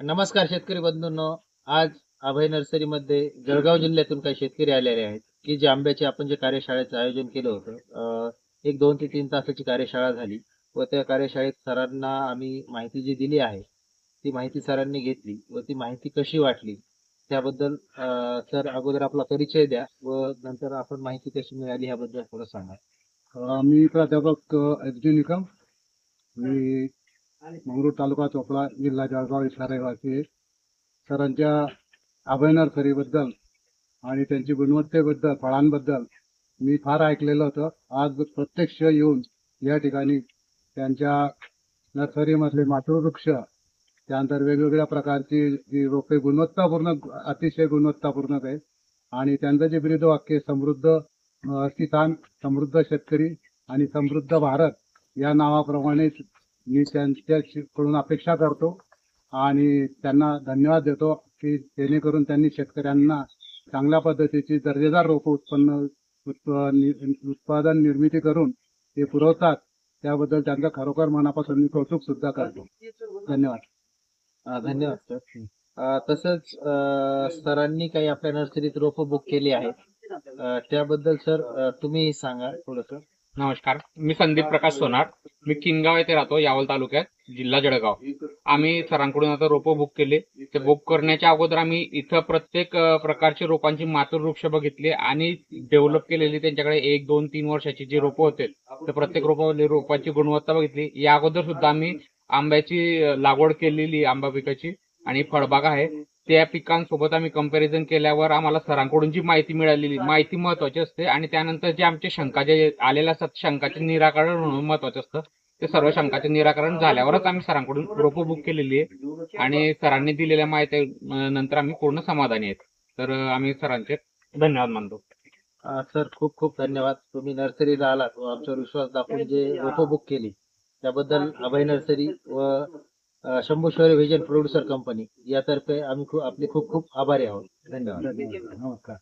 नमस्कार शेतकरी बंधूंनो. आज अभय नर्सरीमध्ये जळगाव जिल्ह्यातून काही शेतकरी आलेले आहेत की जे आंब्याचे आपण जे कार्यशाळेचं आयोजन केलं होतं. एक 2 ते 3 तासाची कार्यशाळा झाली व त्या कार्यशाळेत सरांना आम्ही माहिती जी दिली आहे ती माहिती सरांनी घेतली व ती माहिती कशी वाटली त्याबद्दल सर अगोदर आपला परिचय द्या व नंतर आपण माहिती कशी मिळाली ह्याबद्दल थोडं सांगा. मी प्राध्यापक एस.डी. निकम. मी मंगरूळ तालुका चोपडा जिल्हा जळगाव इथला रहिवासी आहे. सरांच्या अभय नर्सरीबद्दल आणि त्यांची गुणवत्तेबद्दल फळांबद्दल मी फार ऐकलेलं होतं. आज प्रत्यक्ष येऊन या ठिकाणी त्यांच्या नर्सरीमधले मातृवृक्ष, त्यानंतर वेगवेगळ्या प्रकारची जी रोपे गुणवत्तापूर्ण, अतिशय गुणवत्तापूर्ण आहे. आणि त्यांचं जे ब्रीदवाक्य समृद्ध किसान, समृद्ध शेतकरी आणि समृद्ध भारत या नावाप्रमाणेच मी त्यांच्याकडून अपेक्षा करतो आणि त्यांना धन्यवाद देतो की जेणेकरून त्यांनी शेतकऱ्यांना चांगल्या पद्धतीची दर्जेदार रोपं उत्पादन निर्मिती करून ते पुरवतात. त्याबद्दल त्यांचा खरोखर मनापासून मी कौतुक सुद्धा करतो. धन्यवाद. धन्यवाद सर. तसंच सरांनी काही आपल्या नर्सरीत रोपं बुक केली आहेत. त्याबद्दल सर तुम्ही सांगा थोडंसं. नमस्कार, मी संदीप प्रकाश सोनार. मी किनगाव येथे राहतो, यावल तालुक्यात, जिल्हा जळगाव. आम्ही सरांकडून आता रोपं बुक केले. ते बुक करण्याच्या अगोदर आम्ही इथं प्रत्येक प्रकारचे रोपांची मातृवृक्ष बघितले आणि डेव्हलप केलेली त्यांच्याकडे 1, 2, 3 वर्षाची जी रोपं होते तर प्रत्येक रोपाची गुणवत्ता बघितली. या अगोदर सुद्धा आम्ही आंब्याची लागवड केलेली, आंबा पिकाची आणि फळबाग आहे. त्या पिकांसोबत आम्ही कंपॅरिझन केल्यावर आम्हाला सरांकडून जी माहिती मिळालेली, माहिती महत्वाची असते आणि त्यानंतर जे आमचे शंका जे आलेल्या असतात, शंकाचे निराकरण होणं महत्वाचं असतं. ते सर्व शंकाचे निराकरण झाल्यावरच आम्ही सरांकडून रोपं बुक केलेली आहे आणि सरांनी दिलेल्या माहिती नंतर आम्ही पूर्ण समाधानी आहेत. तर आम्ही सरांचे धन्यवाद मानतो. सर खूप खूप धन्यवाद. तुम्ही नर्सरीला आलात व आमच्यावर विश्वास दाखवून जे रोपं बुक केली त्याबद्दल अभय नर्सरी व शंभू शौर्य व्हिजन प्रोड्युसर कंपनी यातर्फे आम्ही आपले खूप खूप आभारी आहोत. धन्यवाद. नमस्कार.